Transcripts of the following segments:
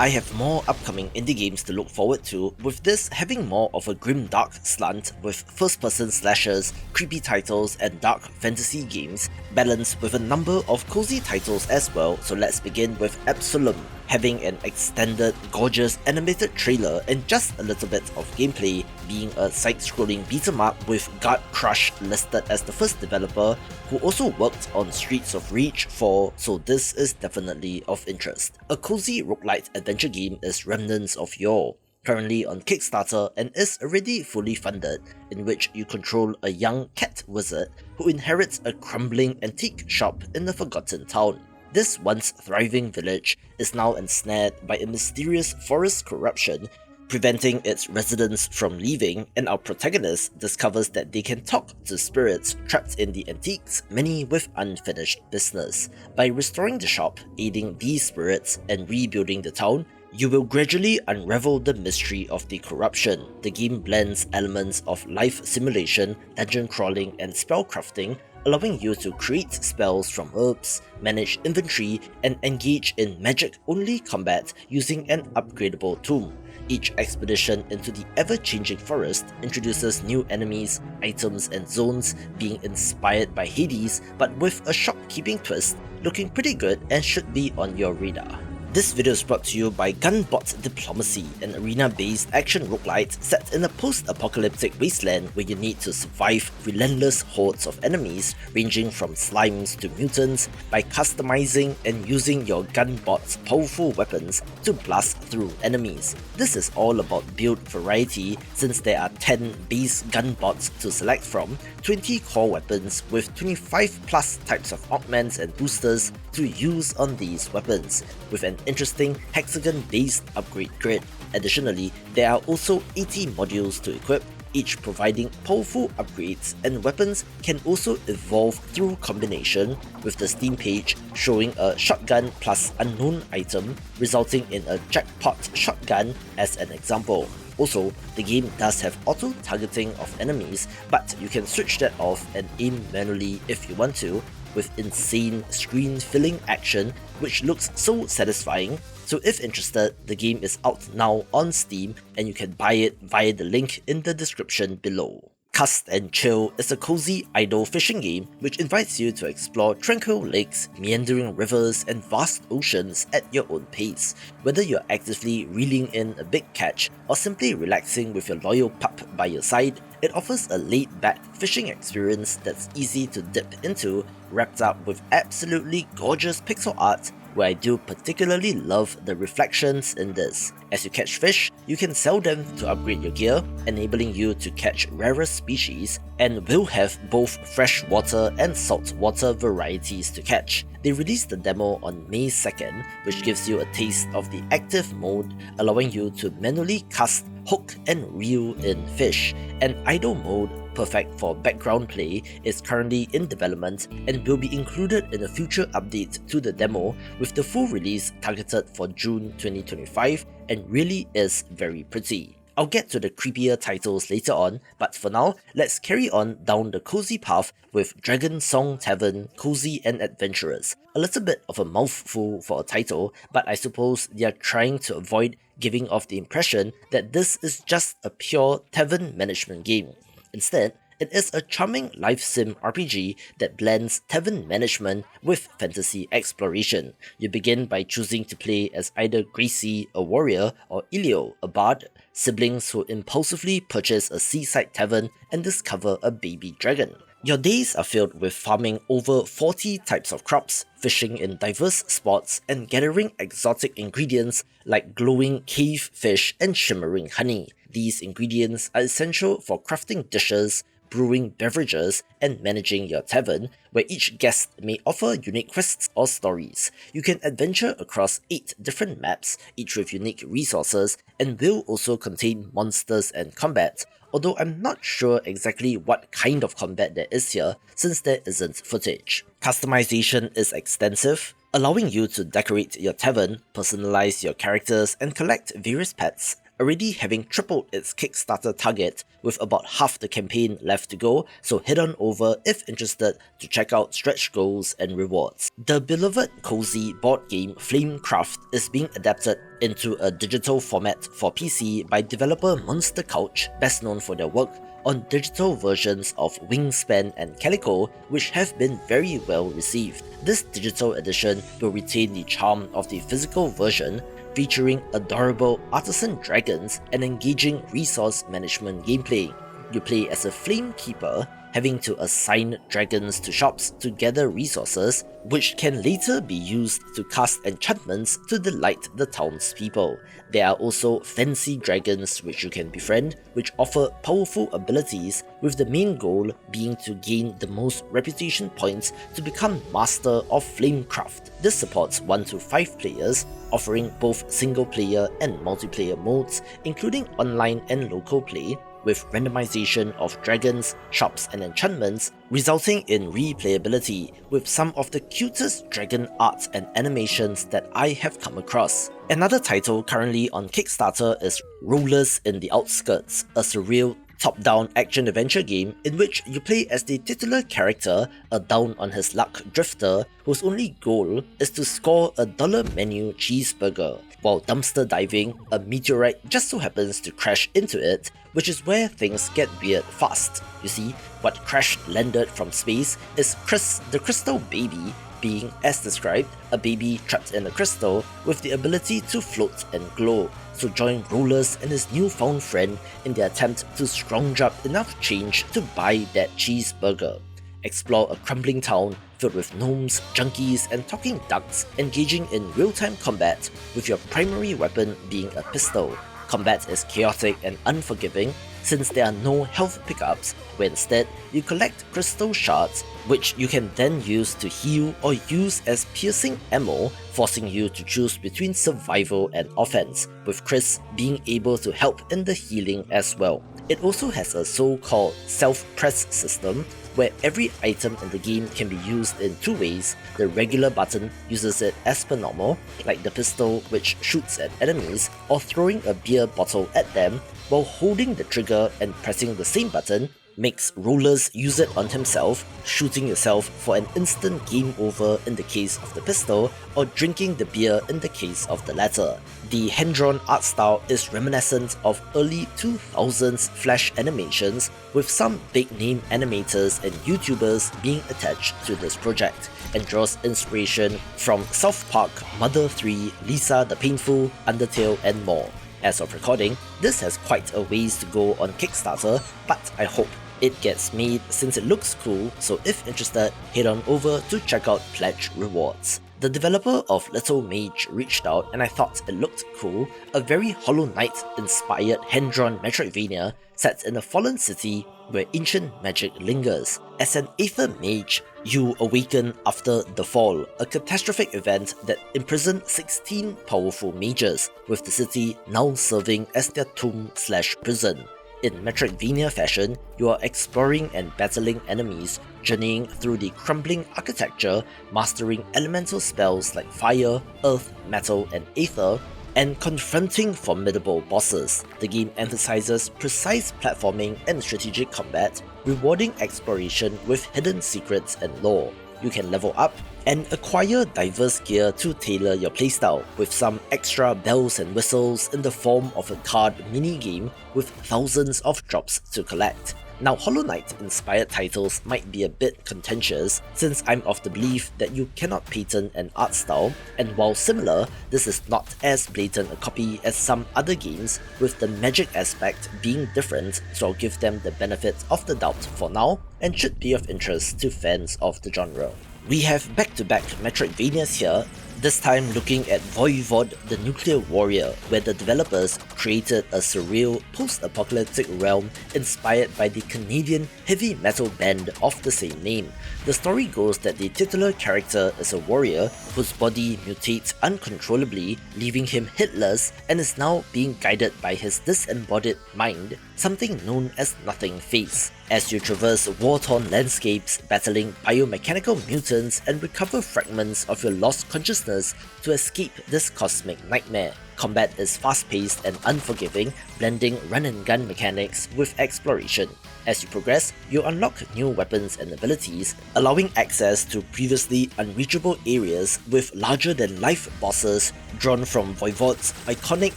I have more upcoming indie games to look forward to, with this having more of a grim-dark slant with first-person slashers, creepy titles, and dark fantasy games, balanced with a number of cozy titles as well. So let's begin with Absolum, having an extended, gorgeous animated trailer and just a little bit of gameplay, being a side-scrolling beat-em-up with Guard Crush listed as the first developer, who also worked on Streets of Rage 4, so this is definitely of interest. A cozy roguelite adventure game is Remnants of Yore, currently on Kickstarter and is already fully funded, in which you control a young cat wizard who inherits a crumbling antique shop in a forgotten town. This once thriving village is now ensnared by a mysterious forest corruption, preventing its residents from leaving, and our protagonist discovers that they can talk to spirits trapped in the antiques, many with unfinished business. By restoring the shop, aiding these spirits, and rebuilding the town, you will gradually unravel the mystery of the corruption. The game blends elements of life simulation, dungeon crawling, and spellcrafting, allowing you to create spells from herbs, manage inventory, and engage in magic-only combat using an upgradable tomb. Each expedition into the ever-changing forest introduces new enemies, items, and zones, being inspired by Hades but with a shopkeeping twist, looking pretty good and should be on your radar. This video is brought to you by Gunbot Diplomacy, an arena-based action roguelite set in a post-apocalyptic wasteland where you need to survive relentless hordes of enemies ranging from slimes to mutants by customizing and using your Gunbot's powerful weapons to blast through enemies. This is all about build variety since there are 10 base Gunbots to select from, 20 core weapons with 25 plus types of augments and boosters to use on these weapons, with an interesting hexagon-based upgrade grid. Additionally, there are also 80 modules to equip, each providing powerful upgrades, and weapons can also evolve through combination, with the Steam page showing a shotgun plus unknown item, resulting in a jackpot shotgun as an example. Also, the game does have auto-targeting of enemies, but you can switch that off and aim manually if you want to, with insane screen-filling action which looks so satisfying. So if interested, the game is out now on Steam and you can buy it via the link in the description below. Cast and Chill is a cozy idle fishing game which invites you to explore tranquil lakes, meandering rivers, and vast oceans at your own pace. Whether you're actively reeling in a big catch or simply relaxing with your loyal pup by your side, it offers a laid-back fishing experience that's easy to dip into, wrapped up with absolutely gorgeous pixel art, where I do particularly love the reflections in this. As you catch fish, you can sell them to upgrade your gear, enabling you to catch rarer species, and will have both freshwater and saltwater varieties to catch. They released the demo on May 2nd, which gives you a taste of the active mode, allowing you to manually cast, hook, and reel in fish. An idle mode, perfect for background play, is currently in development and will be included in a future update to the demo, with the full release targeted for June 2025, and really is very pretty. I'll get to the creepier titles later on, but for now, let's carry on down the cozy path with Dragon Song Tavern, Cozy and Adventurous. A little bit of a mouthful for a title, but I suppose they are trying to avoid giving off the impression that this is just a pure tavern management game. Instead, it is a charming life sim RPG that blends tavern management with fantasy exploration. You begin by choosing to play as either Gracie, a warrior, or Ilio, a bard, siblings who impulsively purchase a seaside tavern and discover a baby dragon. Your days are filled with farming over 40 types of crops, fishing in diverse spots, and gathering exotic ingredients like glowing cave fish and shimmering honey. These ingredients are essential for crafting dishes, brewing beverages, and managing your tavern, where each guest may offer unique quests or stories. You can adventure across 8 different maps, each with unique resources, and will also contain monsters and combat, although I'm not sure exactly what kind of combat there is here, since there isn't footage. Customization is extensive, allowing you to decorate your tavern, personalize your characters, and collect various pets, already having tripled its Kickstarter target with about half the campaign left to go, so head on over if interested to check out stretch goals and rewards. The beloved cozy board game Flamecraft is being adapted into a digital format for PC by developer Monster Couch, best known for their work on digital versions of Wingspan and Calico, which have been very well received. This digital edition will retain the charm of the physical version, featuring adorable artisan dragons and engaging resource management gameplay. You play as a Flame Keeper, having to assign dragons to shops to gather resources, which can later be used to cast enchantments to delight the townspeople. There are also fancy dragons which you can befriend, which offer powerful abilities, with the main goal being to gain the most reputation points to become master of Flamecraft. This supports 1 to 5 players, offering both single player and multiplayer modes, including online and local play, with randomization of dragons, shops and enchantments, resulting in replayability with some of the cutest dragon art and animations that I have come across. Another title currently on Kickstarter is Rolus in the Outskirts, a surreal top-down action-adventure game in which you play as the titular character, a down-on-his-luck drifter whose only goal is to score a $1 menu cheeseburger. While dumpster diving, a meteorite just so happens to crash into it, which is where things get weird fast. You see, what crash-landed from space is Chris, the crystal baby, being, as described, a baby trapped in a crystal with the ability to float and glow. So join Rolus and his newfound friend in their attempt to scrounge up enough change to buy that cheeseburger. Explore a crumbling town filled with gnomes, junkies, and talking ducks, engaging in real-time combat with your primary weapon being a pistol. Combat is chaotic and unforgiving since there are no health pickups, where instead you collect crystal shards which you can then use to heal or use as piercing ammo, forcing you to choose between survival and offense, with Chris being able to help in the healing as well. It also has a so-called self-press system, where every item in the game can be used in 2 ways. The regular button uses it as per normal, like the pistol which shoots at enemies, or throwing a beer bottle at them, while holding the trigger and pressing the same button makes Rolus use it on himself, shooting yourself for an instant game over in the case of the pistol, or drinking the beer in the case of the latter. The hand-drawn art style is reminiscent of early 2000s Flash animations, with some big-name animators and YouTubers being attached to this project, and draws inspiration from South Park, Mother 3, Lisa the Painful, Undertale, and more. As of recording, this has quite a ways to go on Kickstarter, but I hope it gets made since it looks cool, so if interested, head on over to check out pledge rewards. The developer of Little Mage reached out and I thought it looked cool, a very Hollow Knight inspired hand-drawn Metroidvania set in a fallen city where ancient magic lingers. As an Aether Mage, you awaken after the Fall, a catastrophic event that imprisoned 16 powerful mages, with the city now serving as their tomb/prison. In Metroidvania fashion, you are exploring and battling enemies, journeying through the crumbling architecture, mastering elemental spells like fire, earth, metal, and aether, and confronting formidable bosses. The game emphasizes precise platforming and strategic combat, rewarding exploration with hidden secrets and lore. You can level up and acquire diverse gear to tailor your playstyle, with some extra bells and whistles in the form of a card mini-game with thousands of drops to collect. Now, Hollow Knight-inspired titles might be a bit contentious, since I'm of the belief that you cannot patent an art style, and while similar, this is not as blatant a copy as some other games, with the magic aspect being different, so I'll give them the benefit of the doubt for now, and should be of interest to fans of the genre. We have back-to-back Metroidvanias here, this time looking at Voivod the Nuclear Warrior, where the developers created a surreal post-apocalyptic realm inspired by the Canadian heavy metal band of the same name. The story goes that the titular character is a warrior whose body mutates uncontrollably, leaving him headless, and is now being guided by his disembodied mind, something known as Nothing Face. As you traverse war-torn landscapes, battling biomechanical mutants and recover fragments of your lost consciousness to escape this cosmic nightmare. Combat is fast-paced and unforgiving, blending run-and-gun mechanics with exploration. As you progress, you unlock new weapons and abilities, allowing access to previously unreachable areas with larger-than-life bosses drawn from Voivod's iconic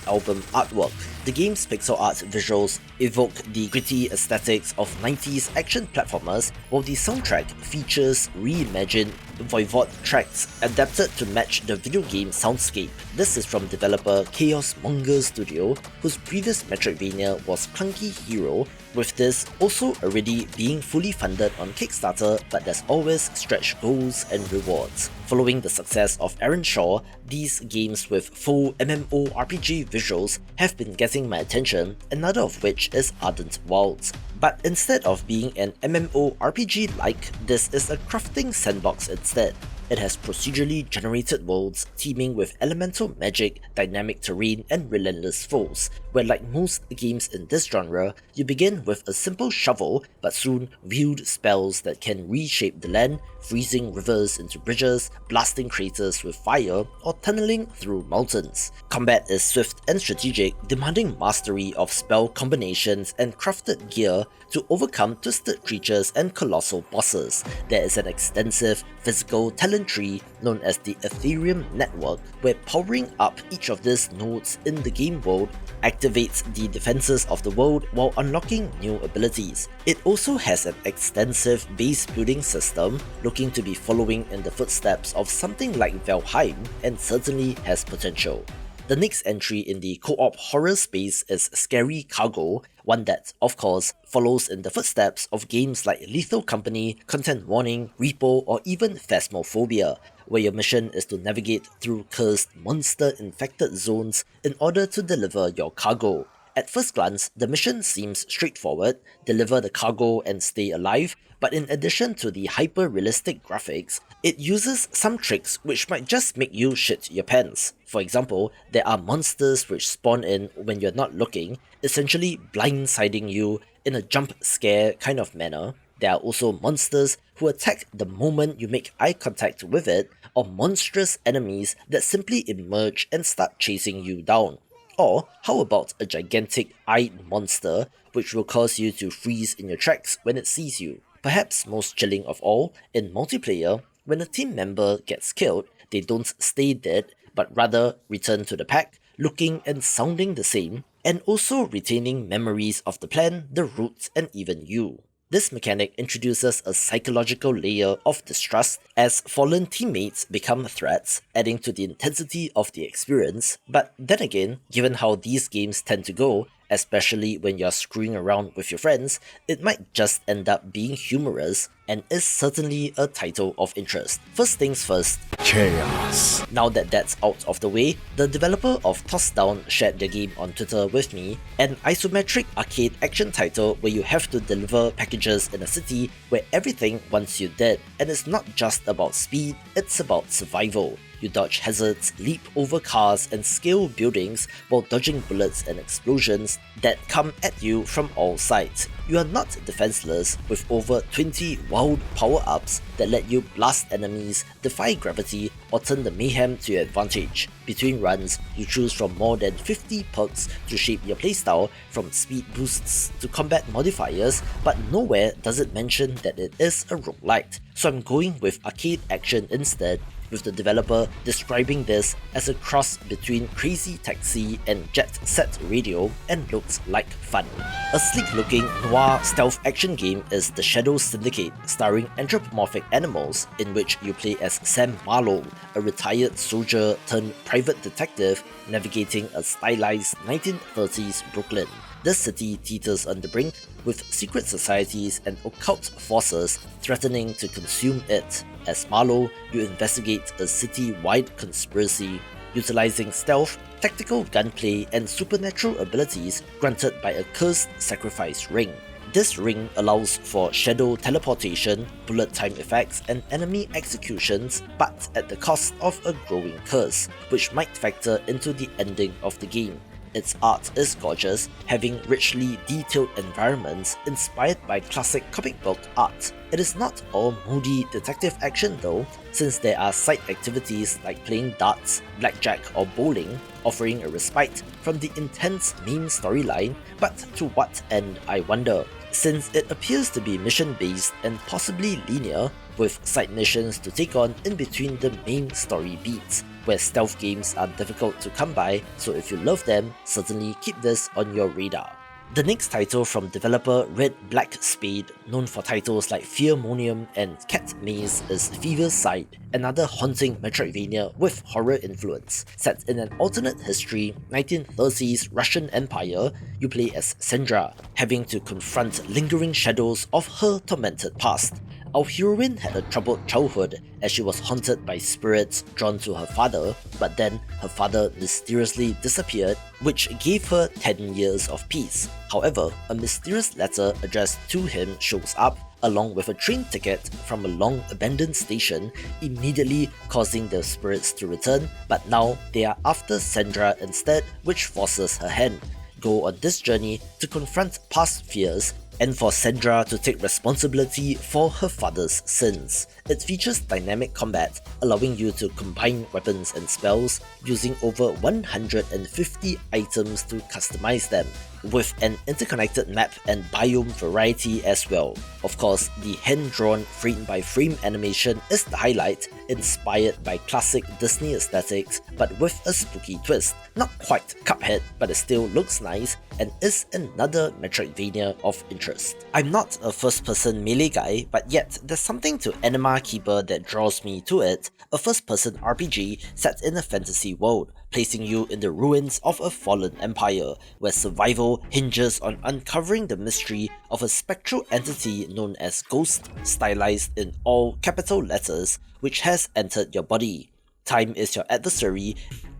album artwork. The game's pixel art visuals evoke the gritty aesthetics of 90s action platformers, while the soundtrack features reimagined Voivod tracks adapted to match the video game soundscape. This is from developer Chaos Monger Studio, whose previous Metroidvania was Clunky Hero, with this also already being fully funded on Kickstarter, but there's always stretch goals and rewards. Following the success of Aaron Shaw, these games with full MMORPG visuals have been getting my attention, another of which is Ardent Wilds. But instead of being an MMORPG-like, this is a crafting sandbox instead. It has procedurally generated worlds teeming with elemental magic, dynamic terrain, and relentless foes, where like most games in this genre, you begin with a simple shovel, but soon wield spells that can reshape the land, freezing rivers into bridges, blasting craters with fire, or tunneling through mountains. Combat is swift and strategic, demanding mastery of spell combinations and crafted gear to overcome twisted creatures and colossal bosses. There is an extensive physical talent tree known as the Ethereum Network, where powering up each of these nodes in the game world activates the defenses of the world while unlocking new abilities. It also has an extensive base building system, looking to be following in the footsteps of something like Valheim, and certainly has potential. The next entry in the co-op horror space is Scary Cargo, one that, of course, follows in the footsteps of games like Lethal Company, Content Warning, Repo, or even Phasmophobia, where your mission is to navigate through cursed, monster-infected zones in order to deliver your cargo. At first glance, the mission seems straightforward: deliver the cargo and stay alive, but in addition to the hyper-realistic graphics, it uses some tricks which might just make you shit your pants. For example, there are monsters which spawn in when you're not looking, essentially blindsiding you in a jump scare kind of manner. There are also monsters who attack the moment you make eye contact with it, or monstrous enemies that simply emerge and start chasing you down. Or how about a gigantic eyed monster which will cause you to freeze in your tracks when it sees you? Perhaps most chilling of all, in multiplayer, when a team member gets killed, they don't stay dead, but rather return to the pack, looking and sounding the same, and also retaining memories of the plan, the route, and even you. This mechanic introduces a psychological layer of distrust as fallen teammates become threats, adding to the intensity of the experience. But then again, given how these games tend to go, especially when you're screwing around with your friends, it might just end up being humorous, and is certainly a title of interest. First things first, chaos. Now that that's out of the way, the developer of Tossdown shared their game on Twitter with me, an isometric arcade action title where you have to deliver packages in a city where everything wants you dead, and it's not just about speed, it's about survival. You dodge hazards, leap over cars, and scale buildings while dodging bullets and explosions that come at you from all sides. You are not defenseless, with over 20 wild power-ups that let you blast enemies, defy gravity, or turn the mayhem to your advantage. Between runs, you choose from more than 50 perks to shape your playstyle, from speed boosts to combat modifiers, but nowhere does it mention that it is a roguelite. So I'm going with arcade action instead, with the developer describing this as a cross between Crazy Taxi and Jet Set Radio, and looks like fun. A sleek-looking noir stealth action game is The Shadow Syndicate, starring anthropomorphic animals, in which you play as Sam Marlowe, a retired soldier turned private detective navigating a stylized 1930s Brooklyn. This city teeters on the brink, with secret societies and occult forces threatening to consume it. As Marlowe, you investigate a city-wide conspiracy, utilizing stealth, tactical gunplay, and supernatural abilities granted by a cursed sacrifice ring. This ring allows for shadow teleportation, bullet time effects, and enemy executions, but at the cost of a growing curse, which might factor into the ending of the game. Its art is gorgeous, having richly detailed environments inspired by classic comic book art. It is not all moody detective action though, since there are side activities like playing darts, blackjack or bowling, offering a respite from the intense main storyline, but to what end I wonder, since it appears to be mission-based and possibly linear, with side missions to take on in between the main story beats, where stealth games are difficult to come by, so if you love them, certainly keep this on your radar. The next title from developer Red Black Spade, known for titles like Fearmonium and Cat Maze, is Fevercide, another haunting Metroidvania with horror influence. Set in an alternate history, 1930s Russian Empire, you play as Sandra, having to confront lingering shadows of her tormented past. Our heroine had a troubled childhood as she was haunted by spirits drawn to her father, but then her father mysteriously disappeared, which gave her 10 years of peace. However, a mysterious letter addressed to him shows up, along with a train ticket from a long-abandoned station, immediately causing the spirits to return, but now they are after Sandra instead, which forces her hand. Go on this journey to confront past fears, and for Sandra to take responsibility for her father's sins. It features dynamic combat, allowing you to combine weapons and spells, using over 150 items to customize them, with an interconnected map and biome variety as well. Of course, the hand-drawn frame-by-frame animation is the highlight, inspired by classic Disney aesthetics, but with a spooky twist. Not quite Cuphead, but it still looks nice, and is another Metroidvania of interest. I'm not a first-person melee guy, but yet there's something to Anima Keeper that draws me to it, a first-person RPG set in a fantasy world, placing you in the ruins of a fallen empire, where survival hinges on uncovering the mystery of a spectral entity known as Ghost, stylized in all capital letters, which has entered your body. Time is your adversary,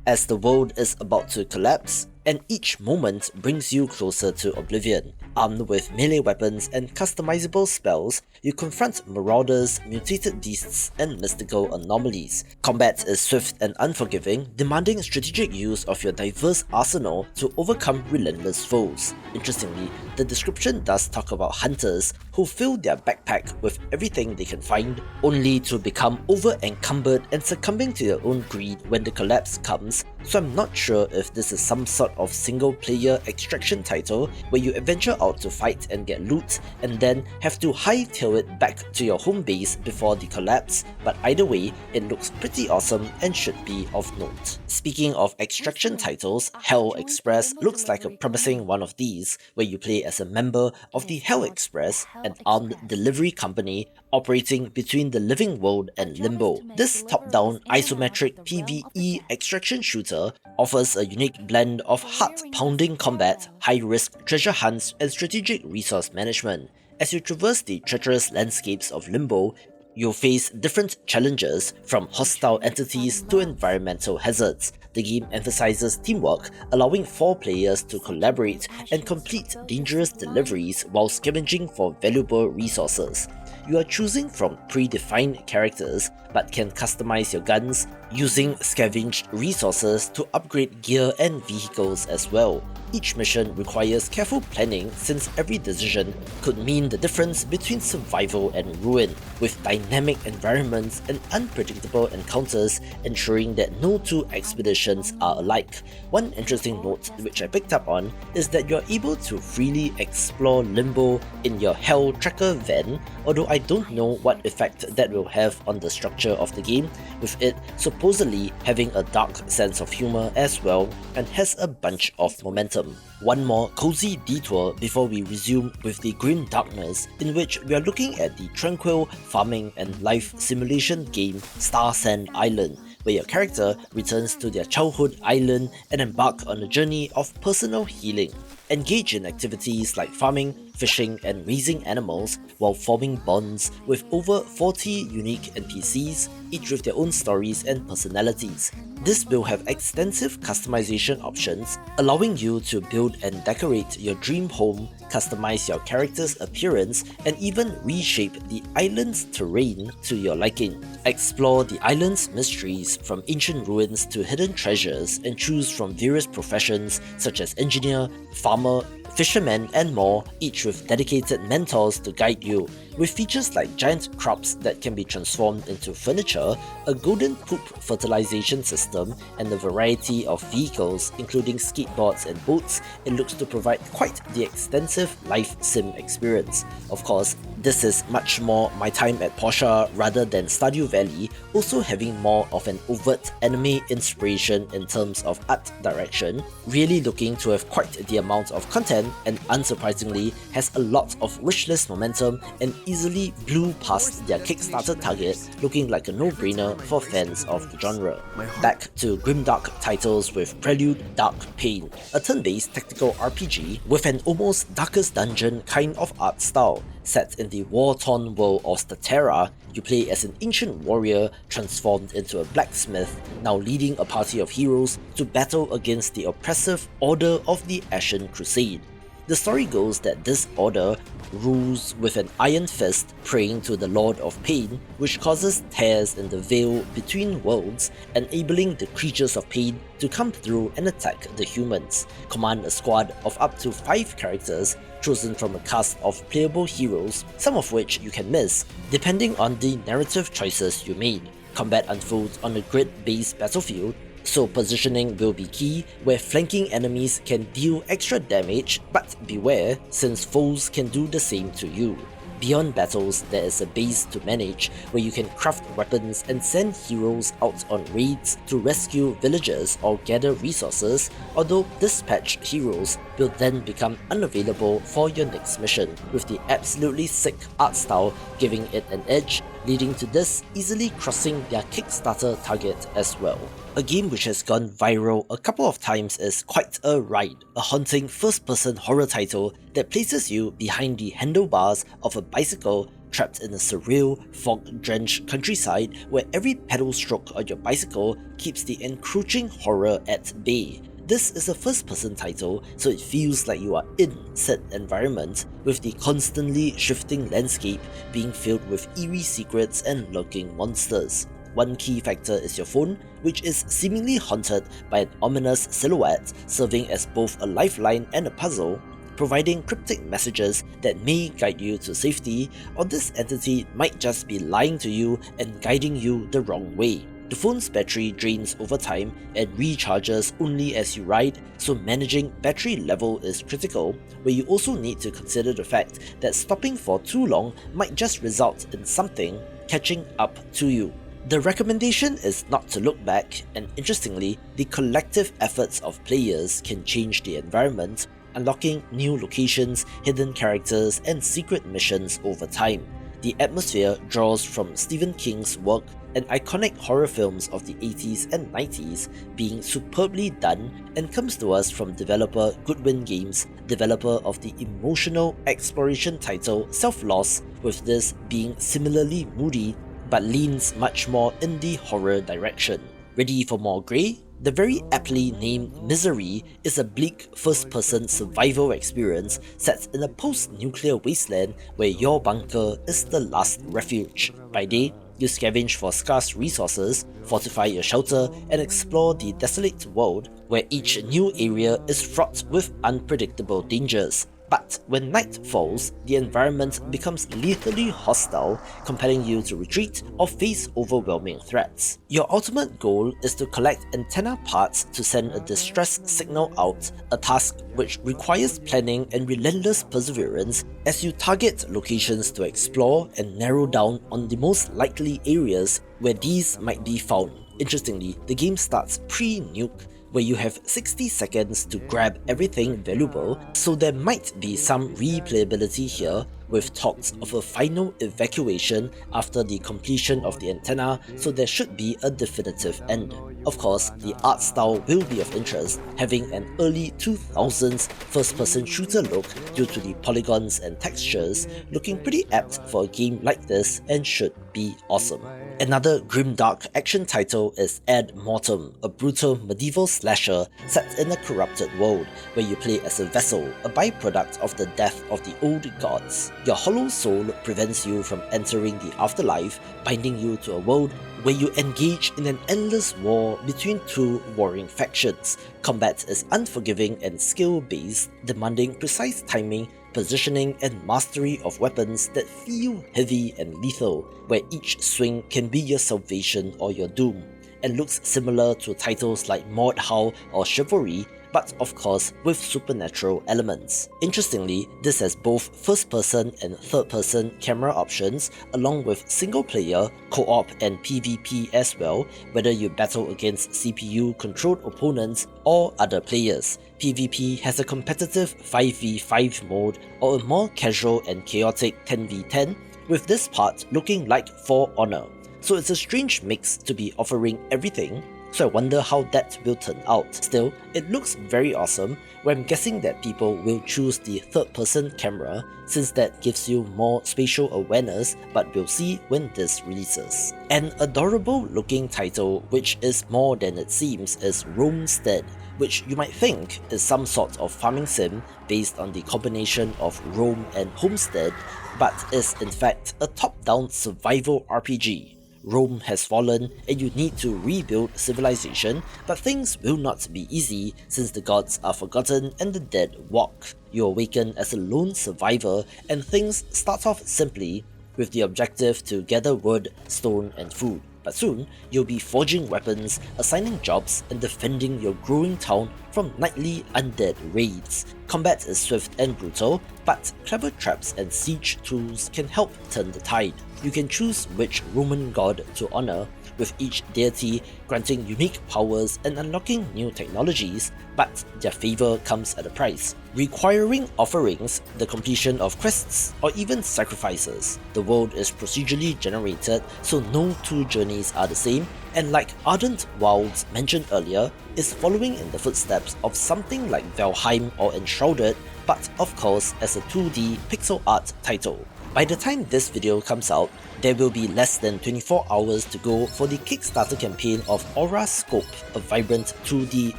as the world is about to collapse, and each moment brings you closer to oblivion. Armed with melee weapons and customizable spells, you confront marauders, mutated beasts, and mystical anomalies. Combat is swift and unforgiving, demanding strategic use of your diverse arsenal to overcome relentless foes. Interestingly, the description does talk about hunters who fill their backpack with everything they can find, only to become over-encumbered and succumbing to their own greed when the collapse comes, so I'm not sure if this is some sort of single-player extraction title where you adventure out to fight and get loot, and then have to hightail it back to your home base before the collapse, but either way, it looks pretty awesome and should be of note. Speaking of extraction titles, Hell Express looks like a promising one of these, where you play as a member of the Hell Express, an armed delivery company operating between the living world and Limbo. This top-down isometric PvE extraction shooter offers a unique blend of heart-pounding combat, high-risk treasure hunts, and strategic resource management. As you traverse the treacherous landscapes of Limbo, you'll face different challenges, from hostile entities to environmental hazards. The game emphasizes teamwork, allowing 4 players to collaborate and complete dangerous deliveries while scavenging for valuable resources. You are choosing from predefined characters, but can customize your guns using scavenged resources to upgrade gear and vehicles as well. Each mission requires careful planning, since every decision could mean the difference between survival and ruin, with dynamic environments and unpredictable encounters ensuring that no two expeditions are alike. One interesting note which I picked up on is that you're able to freely explore Limbo in your Hell Tracker van, although I don't know what effect that will have on the structure of the game, with it supposedly having a dark sense of humor as well, and has a bunch of momentum. One more cozy detour before we resume with the grim darkness, in which we are looking at the tranquil farming and life simulation game Starsand Island, where your character returns to their childhood island and embark on a journey of personal healing. Engage in activities like farming, fishing and raising animals while forming bonds with over 40 unique NPCs, each with their own stories and personalities. This will have extensive customization options, allowing you to build and decorate your dream home, customize your character's appearance, and even reshape the island's terrain to your liking. Explore the island's mysteries from ancient ruins to hidden treasures and choose from various professions such as engineer, farmer, fishermen, and more, each with dedicated mentors to guide you. With features like giant crops that can be transformed into furniture, a golden poop fertilization system, and a variety of vehicles including skateboards and boats, it looks to provide quite the extensive life sim experience. Of course, this is much more my time at Portia rather than Stardew Valley, also having more of an overt anime inspiration in terms of art direction, really looking to have quite the amount of content, and unsurprisingly has a lot of wishlist momentum and easily blew past their Kickstarter target, looking like a no-brainer for fans of the genre. Back to grimdark titles with Prelude Dark Pain, a turn-based tactical RPG with an almost Darkest Dungeon kind of art style. Set in the war-torn world of Statera, you play as an ancient warrior transformed into a blacksmith, now leading a party of heroes to battle against the oppressive Order of the Ashen Crusade. The story goes that this order rules with an iron fist praying to the Lord of Pain, which causes tears in the veil between worlds, enabling the creatures of pain to come through and attack the humans. Command a squad of up to 5 characters chosen from a cast of playable heroes, some of which you can miss, depending on the narrative choices you made. Combat unfolds on a grid-based battlefield, so positioning will be key, where flanking enemies can deal extra damage, but beware since foes can do the same to you. Beyond battles, there is a base to manage, where you can craft weapons and send heroes out on raids to rescue villagers or gather resources, although dispatched heroes will then become unavailable for your next mission, with the absolutely sick art style giving it an edge, leading to this easily crossing their Kickstarter target as well. A game which has gone viral a couple of times is Quite a Ride, a haunting first-person horror title that places you behind the handlebars of a bicycle trapped in a surreal, fog-drenched countryside where every pedal stroke on your bicycle keeps the encroaching horror at bay. This is a first-person title, so it feels like you are in said environment, with the constantly shifting landscape being filled with eerie secrets and lurking monsters. One key factor is your phone, which is seemingly haunted by an ominous silhouette serving as both a lifeline and a puzzle, providing cryptic messages that may guide you to safety, or this entity might just be lying to you and guiding you the wrong way. The phone's battery drains over time and recharges only as you ride, so managing battery level is critical, where you also need to consider the fact that stopping for too long might just result in something catching up to you. The recommendation is not to look back, and interestingly, the collective efforts of players can change the environment, unlocking new locations, hidden characters, and secret missions over time. The atmosphere draws from Stephen King's work and iconic horror films of the 80s and 90s, being superbly done, and comes to us from developer Goodwin Games, developer of the emotional exploration title Self-Loss, with this being similarly moody but leans much more in the horror direction. Ready for more grey? The very aptly named Misery is a bleak first-person survival experience set in a post-nuclear wasteland where your bunker is the last refuge. By day, you scavenge for scarce resources, fortify your shelter, and explore the desolate world where each new area is fraught with unpredictable dangers. But when night falls, the environment becomes lethally hostile, compelling you to retreat or face overwhelming threats. Your ultimate goal is to collect antenna parts to send a distress signal out, a task which requires planning and relentless perseverance as you target locations to explore and narrow down on the most likely areas where these might be found. Interestingly, the game starts pre-nuke, where you have 60 seconds to grab everything valuable, so there might be some replayability here, with talks of a final evacuation after the completion of the antenna, so there should be a definitive end. Of course, the art style will be of interest, having an early 2000s first-person shooter look due to the polygons and textures, looking pretty apt for a game like this and should be awesome. Another grimdark action title is Ad Mortem, a brutal medieval slasher set in a corrupted world, where you play as a vessel, a byproduct of the death of the old gods. Your hollow soul prevents you from entering the afterlife, binding you to a world where you engage in an endless war between two warring factions. Combat is unforgiving and skill-based, demanding precise timing, positioning, and mastery of weapons that feel heavy and lethal, where each swing can be your salvation or your doom, and looks similar to titles like Mordhau or Chivalry, but of course with supernatural elements. Interestingly, this has both first-person and third-person camera options, along with single-player, co-op and PvP as well, whether you battle against CPU-controlled opponents or other players. PvP has a competitive 5v5 mode or a more casual and chaotic 10v10, with this part looking like For Honor. So it's a strange mix to be offering everything, so I wonder how that will turn out. Still, it looks very awesome, where I'm guessing that people will choose the third-person camera since that gives you more spatial awareness, but we'll see when this releases. An adorable looking title which is more than it seems is Roamstead, which you might think is some sort of farming sim based on the combination of Rome and Homestead, but is in fact a top-down survival RPG. Rome has fallen and you need to rebuild civilization, but things will not be easy since the gods are forgotten and the dead walk. You awaken as a lone survivor and things start off simply with the objective to gather wood, stone and food. But soon, you'll be forging weapons, assigning jobs, and defending your growing town from nightly undead raids. Combat is swift and brutal, but clever traps and siege tools can help turn the tide. You can choose which Roman god to honor, with each deity granting unique powers and unlocking new technologies, but their favor comes at a price, requiring offerings, the completion of quests, or even sacrifices. The world is procedurally generated, so no two journeys are the same, and like Ardent Wilds mentioned earlier, is following in the footsteps of something like Valheim or Enshrouded, but of course as a 2D pixel art title. By the time this video comes out, there will be less than 24 hours to go for the Kickstarter campaign of Aura Scope, a vibrant 2D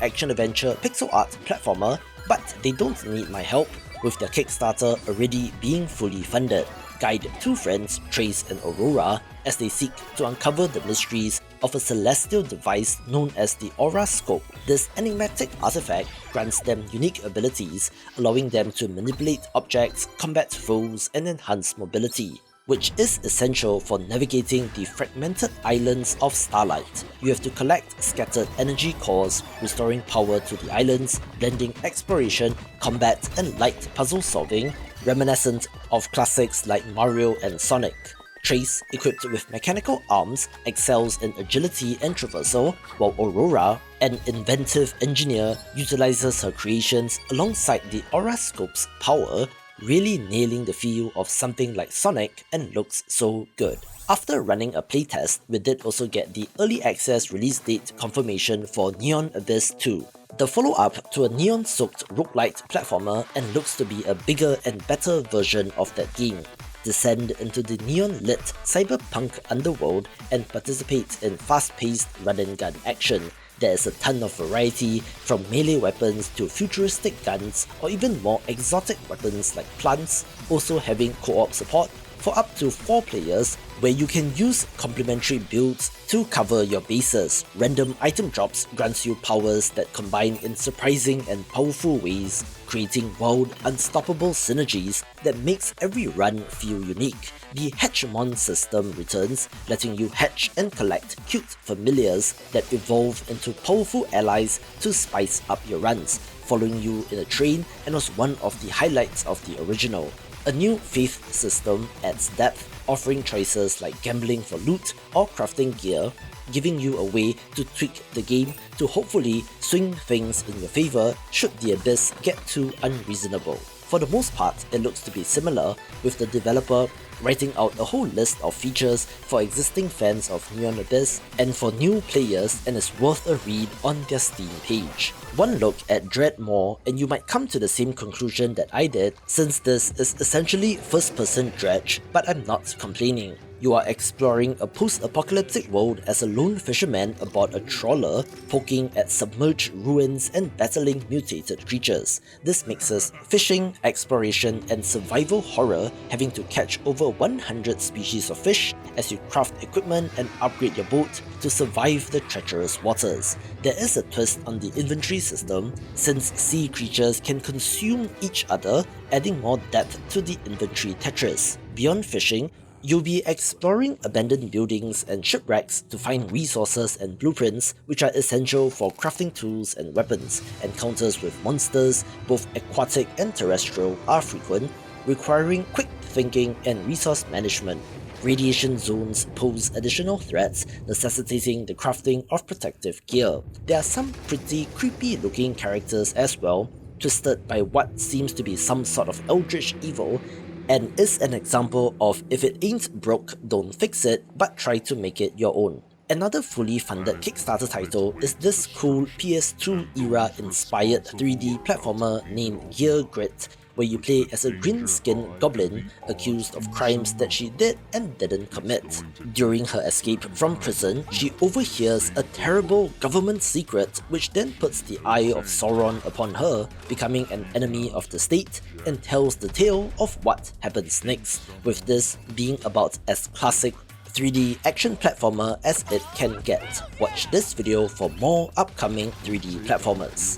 action-adventure pixel art platformer, but they don't need my help, with their Kickstarter already being fully funded. Guide two friends, Trace and Aurora, as they seek to uncover the mysteries of a celestial device known as the Aura Scope. This enigmatic artifact grants them unique abilities, allowing them to manipulate objects, combat foes, and enhance mobility, which is essential for navigating the fragmented islands of Starlight. You have to collect scattered energy cores, restoring power to the islands, blending exploration, combat, and light puzzle solving, reminiscent of classics like Mario and Sonic. Trace, equipped with mechanical arms, excels in agility and traversal, while Aurora, an inventive engineer, utilizes her creations alongside the Aura Scope's power, really nailing the feel of something like Sonic and looks so good. After running a playtest, we did also get the early access release date confirmation for Neon Abyss 2. The follow-up to a neon-soaked roguelite platformer and looks to be a bigger and better version of that game. Descend into the neon-lit cyberpunk underworld and participate in fast-paced run-and-gun action. There is a ton of variety, from melee weapons to futuristic guns or even more exotic weapons like plants, also having co-op support for up to 4 players, where you can use complementary builds to cover your bases. Random item drops grants you powers that combine in surprising and powerful ways, creating wild, unstoppable synergies that makes every run feel unique. The Hatchmon system returns, letting you hatch and collect cute familiars that evolve into powerful allies to spice up your runs, following you in a train, and was one of the highlights of the original. A new faith system adds depth, offering choices like gambling for loot or crafting gear, giving you a way to tweak the game to hopefully swing things in your favor should the Abyss get too unreasonable. For the most part, it looks to be similar, with the developer writing out a whole list of features for existing fans of Neon Abyss and for new players, and is worth a read on their Steam page. One look at Dread more and you might come to the same conclusion that I did, since this is essentially first-person Dredge, but I'm not complaining. You are exploring a post-apocalyptic world as a lone fisherman aboard a trawler, poking at submerged ruins and battling mutated creatures. This mixes fishing, exploration, and survival horror, having to catch over 100 species of fish as you craft equipment and upgrade your boat to survive the treacherous waters. There is a twist on the inventory system, since sea creatures can consume each other, adding more depth to the inventory Tetris. Beyond fishing, you'll be exploring abandoned buildings and shipwrecks to find resources and blueprints which are essential for crafting tools and weapons. Encounters with monsters, both aquatic and terrestrial, are frequent, requiring quick thinking and resource management. Radiation zones pose additional threats, necessitating the crafting of protective gear. There are some pretty creepy looking characters as well, twisted by what seems to be some sort of eldritch evil, and is an example of if it ain't broke, don't fix it, but try to make it your own. Another fully funded Kickstarter title is this cool PS2 era inspired 3D platformer named Gear Grit, where you play as a green-skinned goblin accused of crimes that she did and didn't commit. During her escape from prison, she overhears a terrible government secret which then puts the eye of Sauron upon her, becoming an enemy of the state, and tells the tale of what happens next, with this being about as classic 3D action platformer as it can get. Watch this video for more upcoming 3D platformers.